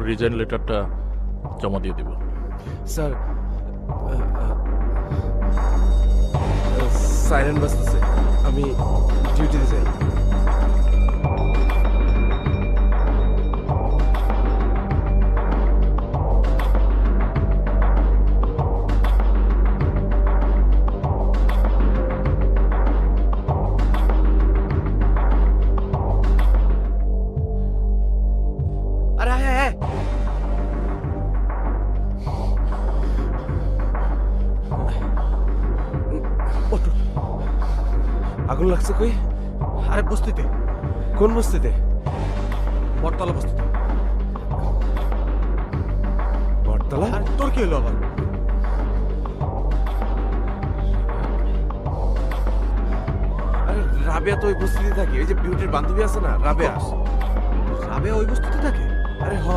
Resign লেটারটা জমা দিয়ে দিব। স্যার সাইরেন বাজতেছে, আমি ডিউটিতে যাই। আরে হ্যাঁ হ্যাঁ, ওঠো। আগুন লাগছে কই? আরে বস্তিতে, কোন বস্তিতে? বটতলা বস্তিতে। বটতলা? আর তোর কি হলো আবার? আরে রাবেয়া তো ওই বস্তিতে থাকে, ওই যে বিউটির বান্ধবী আছে না রাবেয়া। রাবে ওই বস্তিতে থাকে? আরে হ